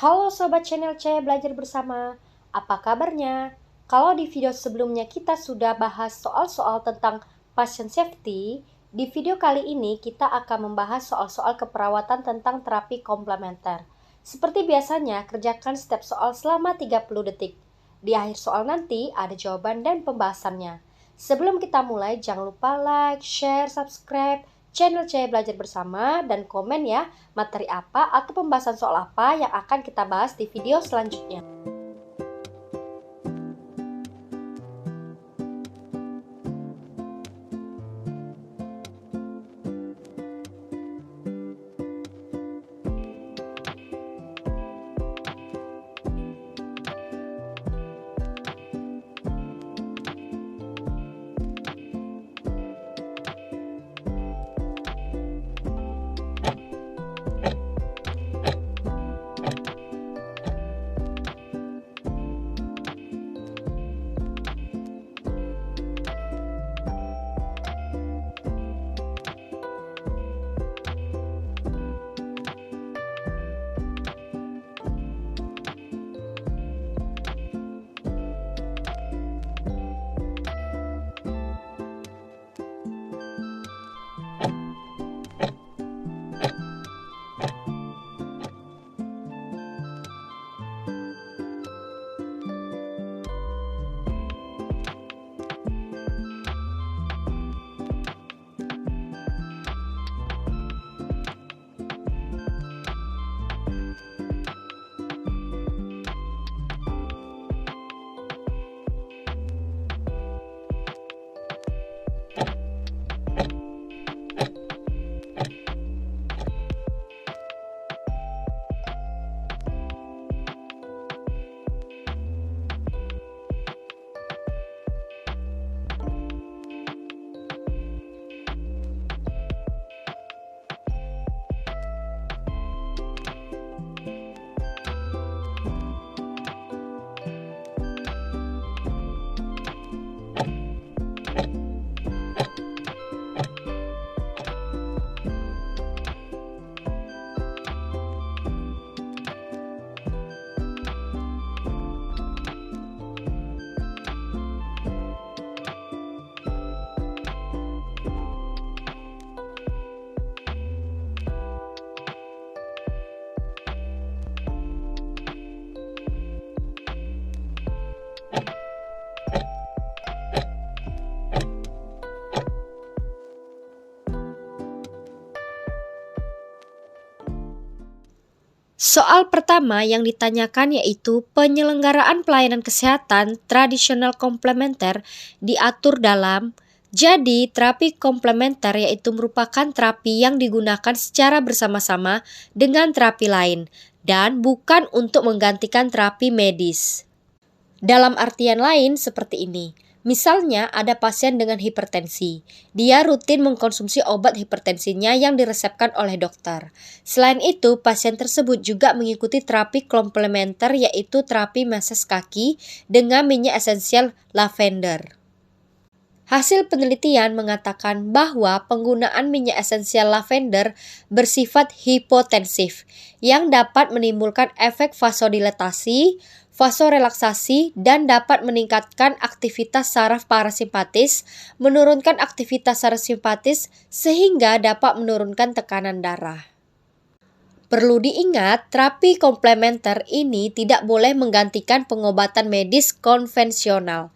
Halo Sobat Channel C Belajar Bersama, apa kabarnya? Kalau di video sebelumnya kita sudah bahas soal-soal tentang patient safety, di video kali ini kita akan membahas soal-soal keperawatan tentang terapi komplementer. Seperti biasanya, kerjakan setiap soal selama 30 detik. Di akhir soal nanti ada jawaban dan pembahasannya. Sebelum kita mulai, jangan lupa like, share, subscribe channel C Belajar Bersama dan komen ya materi apa atau pembahasan soal apa yang akan kita bahas di video selanjutnya. Soal pertama yang ditanyakan yaitu penyelenggaraan pelayanan kesehatan tradisional komplementer diatur dalam. Jadi, terapi komplementer yaitu merupakan terapi yang digunakan secara bersama-sama dengan terapi lain dan bukan untuk menggantikan terapi medis. Dalam artian lain seperti ini. Misalnya ada pasien dengan hipertensi. Dia rutin mengkonsumsi obat hipertensinya yang diresepkan oleh dokter. Selain itu, pasien tersebut juga mengikuti terapi komplementer yaitu terapi massage kaki dengan minyak esensial lavender. Hasil penelitian mengatakan bahwa penggunaan minyak esensial lavender bersifat hipotensif yang dapat menimbulkan efek vasodilatasi, vasorelaksasi, dan dapat meningkatkan aktivitas saraf parasimpatis, menurunkan aktivitas saraf simpatis, sehingga dapat menurunkan tekanan darah. Perlu diingat, terapi komplementer ini tidak boleh menggantikan pengobatan medis konvensional.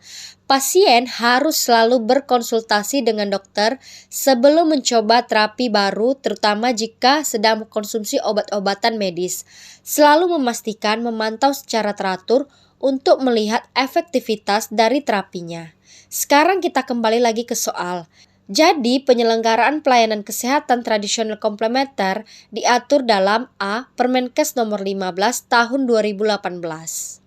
Pasien harus selalu berkonsultasi dengan dokter sebelum mencoba terapi baru, terutama jika sedang mengkonsumsi obat-obatan medis. Selalu memastikan memantau secara teratur untuk melihat efektivitas dari terapinya. Sekarang kita kembali lagi ke soal. Jadi, penyelenggaraan pelayanan kesehatan tradisional komplementer diatur dalam A. Permenkes nomor 15 tahun 2018.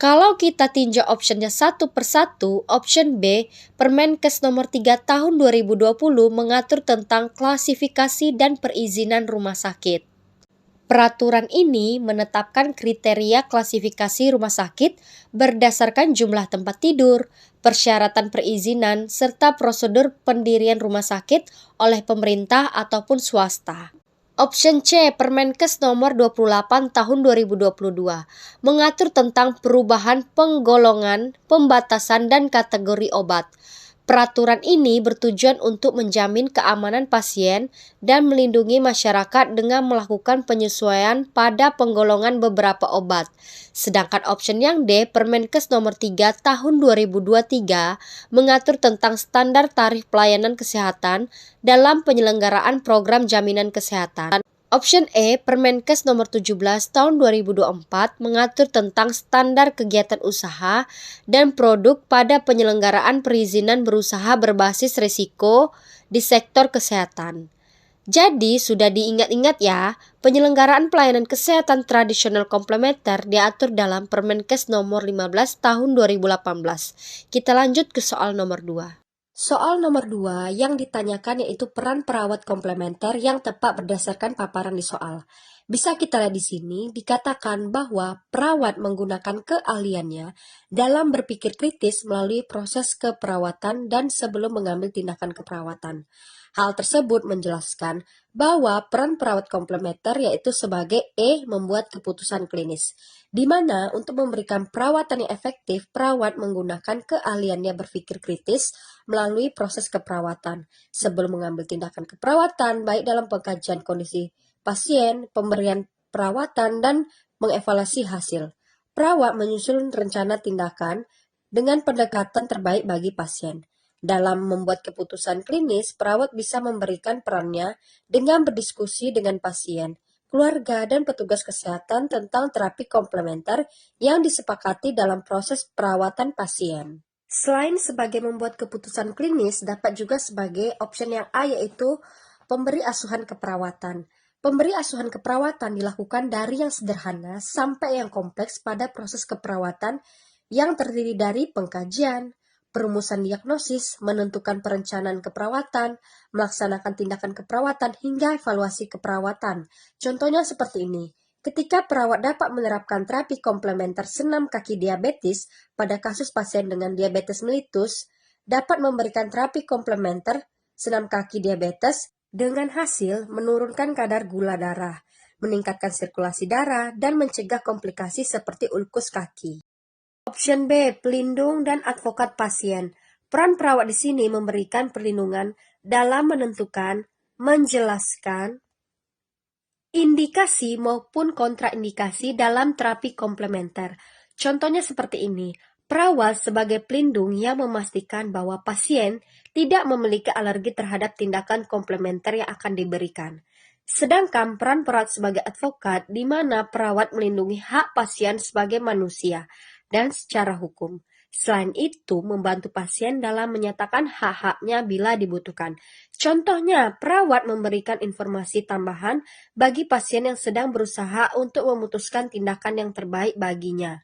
Kalau kita tinjau optionnya satu persatu, option B, Permenkes nomor 3 tahun 2020 mengatur tentang klasifikasi dan perizinan rumah sakit. Peraturan ini menetapkan kriteria klasifikasi rumah sakit berdasarkan jumlah tempat tidur, persyaratan perizinan, serta prosedur pendirian rumah sakit oleh pemerintah ataupun swasta. Option C, Permenkes nomor 28 tahun 2022 mengatur tentang perubahan penggolongan, pembatasan, dan kategori obat. Peraturan ini bertujuan untuk menjamin keamanan pasien dan melindungi masyarakat dengan melakukan penyesuaian pada penggolongan beberapa obat. Sedangkan option yang D, Permenkes nomor 3 tahun 2023 mengatur tentang standar tarif pelayanan kesehatan dalam penyelenggaraan program jaminan kesehatan. Option E, Permenkes nomor 17 tahun 2024 mengatur tentang standar kegiatan usaha dan produk pada penyelenggaraan perizinan berusaha berbasis risiko di sektor kesehatan. Jadi, sudah diingat-ingat ya, penyelenggaraan pelayanan kesehatan tradisional komplementer diatur dalam Permenkes nomor 15 tahun 2018. Kita lanjut ke soal nomor 2. Soal nomor 2 yang ditanyakan yaitu peran perawat komplementer yang tepat berdasarkan paparan di soal. Bisa kita lihat di sini dikatakan bahwa perawat menggunakan keahliannya dalam berpikir kritis melalui proses keperawatan dan sebelum mengambil tindakan keperawatan. Hal tersebut menjelaskan bahwa peran perawat komplementer yaitu sebagai membuat keputusan klinis, di mana untuk memberikan perawatan yang efektif, perawat menggunakan keahliannya berpikir kritis melalui proses keperawatan. Sebelum mengambil tindakan keperawatan, baik dalam pengkajian kondisi pasien, pemberian perawatan, dan mengevaluasi hasil. Perawat menyusun rencana tindakan dengan pendekatan terbaik bagi pasien. Dalam membuat keputusan klinis, perawat bisa memberikan perannya dengan berdiskusi dengan pasien, keluarga, dan petugas kesehatan tentang terapi komplementer yang disepakati dalam proses perawatan pasien. Selain sebagai membuat keputusan klinis, dapat juga sebagai option yang A, yaitu pemberi asuhan keperawatan. Pemberi asuhan keperawatan dilakukan dari yang sederhana sampai yang kompleks pada proses keperawatan yang terdiri dari pengkajian, perumusan diagnosis, menentukan perencanaan keperawatan, melaksanakan tindakan keperawatan, hingga evaluasi keperawatan. Contohnya seperti ini. Ketika perawat dapat menerapkan terapi komplementer senam kaki diabetes pada kasus pasien dengan diabetes mellitus, dapat memberikan terapi komplementer senam kaki diabetes dengan hasil menurunkan kadar gula darah, meningkatkan sirkulasi darah, dan mencegah komplikasi seperti ulkus kaki. Option B, pelindung dan advokat pasien. Peran perawat di sini memberikan perlindungan dalam menentukan, menjelaskan, indikasi maupun kontraindikasi dalam terapi komplementer. Contohnya seperti ini, perawat sebagai pelindung yang memastikan bahwa pasien tidak memiliki alergi terhadap tindakan komplementer yang akan diberikan. Sedangkan peran perawat sebagai advokat di mana perawat melindungi hak pasien sebagai manusia dan secara hukum. Selain itu, membantu pasien dalam menyatakan hak-haknya bila dibutuhkan. Contohnya, perawat memberikan informasi tambahan bagi pasien yang sedang berusaha untuk memutuskan tindakan yang terbaik baginya,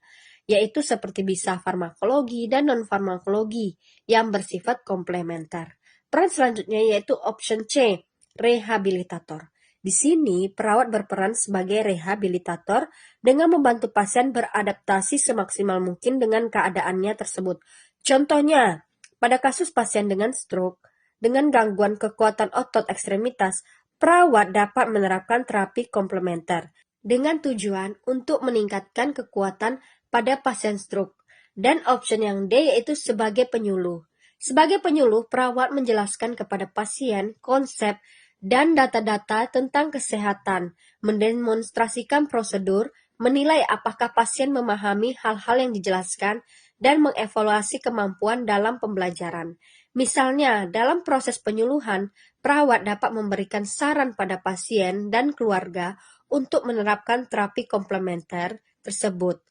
yaitu seperti bisa farmakologi dan non-farmakologi yang bersifat komplementer. Peran selanjutnya yaitu option C, rehabilitator. Di sini, perawat berperan sebagai rehabilitator dengan membantu pasien beradaptasi semaksimal mungkin dengan keadaannya tersebut. Contohnya, pada kasus pasien dengan stroke, dengan gangguan kekuatan otot ekstremitas, perawat dapat menerapkan terapi komplementer dengan tujuan untuk meningkatkan kekuatan pada pasien stroke. Dan option yang D yaitu sebagai penyuluh. Sebagai penyuluh, perawat menjelaskan kepada pasien konsep dan data-data tentang kesehatan, mendemonstrasikan prosedur, menilai apakah pasien memahami hal-hal yang dijelaskan, dan mengevaluasi kemampuan dalam pembelajaran. Misalnya, dalam proses penyuluhan, perawat dapat memberikan saran pada pasien dan keluarga untuk menerapkan terapi komplementer tersebut.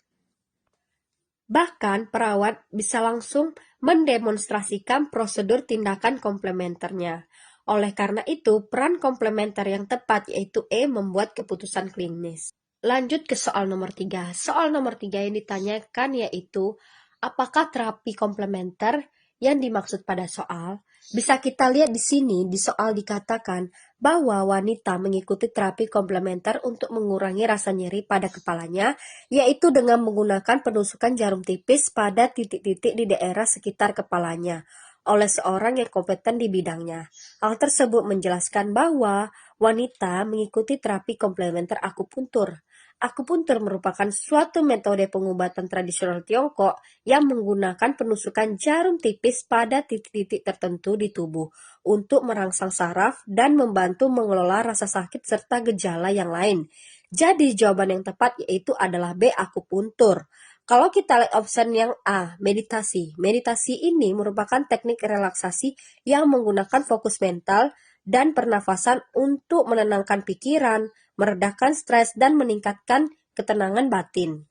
Bahkan, perawat bisa langsung mendemonstrasikan prosedur tindakan komplementernya. Oleh karena itu, peran komplementer yang tepat yaitu E membuat keputusan klinis. Lanjut ke soal nomor 3. Soal nomor 3 yang ditanyakan yaitu, apakah terapi komplementer yang dimaksud pada soal? Bisa kita lihat di sini, di soal dikatakan bahwa wanita mengikuti terapi komplementer untuk mengurangi rasa nyeri pada kepalanya, yaitu dengan menggunakan penusukan jarum tipis pada titik-titik di daerah sekitar kepalanya. oleh seorang yang kompeten di bidangnya. Hal tersebut menjelaskan bahwa wanita mengikuti terapi komplementer akupuntur. Akupuntur merupakan suatu metode pengobatan tradisional Tiongkok yang menggunakan penusukan jarum tipis pada titik-titik tertentu di tubuh untuk merangsang saraf dan membantu mengelola rasa sakit serta gejala yang lain. Jadi jawaban yang tepat yaitu adalah B, akupuntur. Kalau kita lihat option yang A, meditasi. Meditasi ini merupakan teknik relaksasi yang menggunakan fokus mental dan pernafasan untuk menenangkan pikiran, meredakan stres, dan meningkatkan ketenangan batin.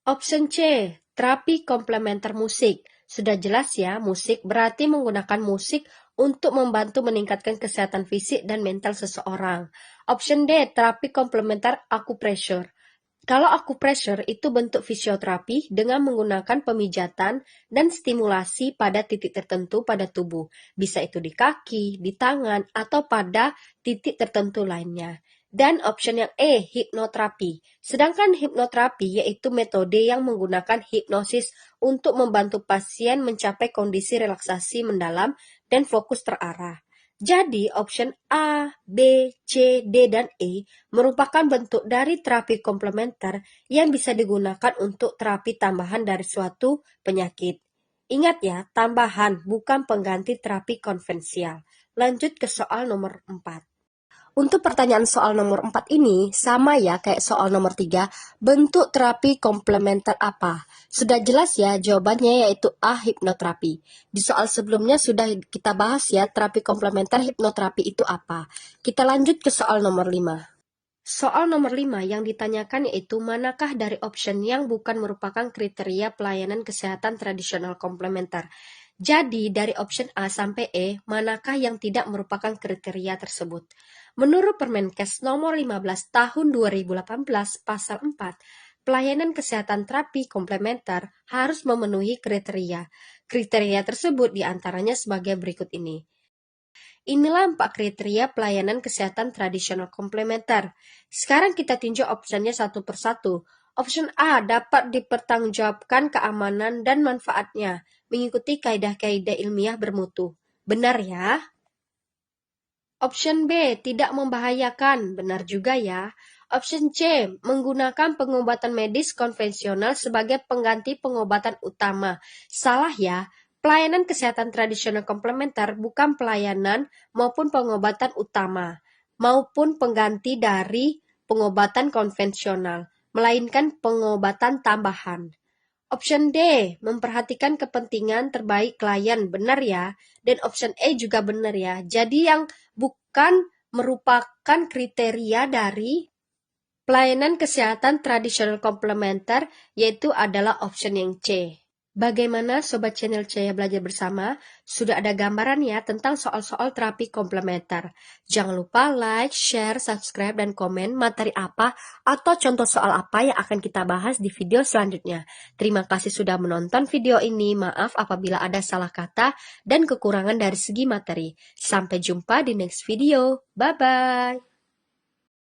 Option C, terapi komplementer musik. Sudah jelas ya, musik berarti menggunakan musik untuk membantu meningkatkan kesehatan fisik dan mental seseorang. Option D, terapi komplementer acupressure. Kalau acupressure itu bentuk fisioterapi dengan menggunakan pemijatan dan stimulasi pada titik tertentu pada tubuh. Bisa itu di kaki, di tangan, atau pada titik tertentu lainnya. Dan option yang E, hipnoterapi. Sedangkan hipnoterapi yaitu metode yang menggunakan hipnosis untuk membantu pasien mencapai kondisi relaksasi mendalam dan fokus terarah. Jadi, option A, B, C, D, dan E merupakan bentuk dari terapi komplementer yang bisa digunakan untuk terapi tambahan dari suatu penyakit. Ingat ya, tambahan bukan pengganti terapi konvensional. Lanjut ke soal nomor 4. Untuk pertanyaan soal nomor 4 ini, sama ya kayak soal nomor 3, bentuk terapi komplementer apa? Sudah jelas ya, jawabannya yaitu A, hipnoterapi. Di soal sebelumnya sudah kita bahas ya, terapi komplementer hipnoterapi itu apa. Kita lanjut ke soal nomor 5. Soal nomor 5 yang ditanyakan yaitu manakah dari option yang bukan merupakan kriteria pelayanan kesehatan tradisional komplementer. Jadi, dari option A sampai E, manakah yang tidak merupakan kriteria tersebut? Menurut Permenkes nomor 15 tahun 2018 pasal 4, pelayanan kesehatan terapi komplementer harus memenuhi kriteria. Kriteria tersebut diantaranya sebagai berikut ini. Inilah 4 kriteria pelayanan kesehatan tradisional komplementer. Sekarang kita tinjau opsinya satu persatu. Option A dapat dipertanggungjawabkan keamanan dan manfaatnya, mengikuti kaidah-kaidah ilmiah bermutu. Benar ya? Option B tidak membahayakan, benar juga ya. Option C menggunakan pengobatan medis konvensional sebagai pengganti pengobatan utama. Salah ya. Pelayanan kesehatan tradisional komplementer bukan pelayanan maupun pengobatan utama, maupun pengganti dari pengobatan konvensional, melainkan pengobatan tambahan. Option D, memperhatikan kepentingan terbaik klien, benar ya. Dan option E juga benar ya. Jadi yang bukan merupakan kriteria dari pelayanan kesehatan tradisional komplementer yaitu adalah option yang C. Bagaimana Sobat Channel Cahaya Belajar Bersama? Sudah ada gambaran ya tentang soal-soal terapi komplementer. Jangan lupa like, share, subscribe, dan komen materi apa atau contoh soal apa yang akan kita bahas di video selanjutnya. Terima kasih sudah menonton video ini. Maaf apabila ada salah kata dan kekurangan dari segi materi. Sampai jumpa di next video. Bye-bye.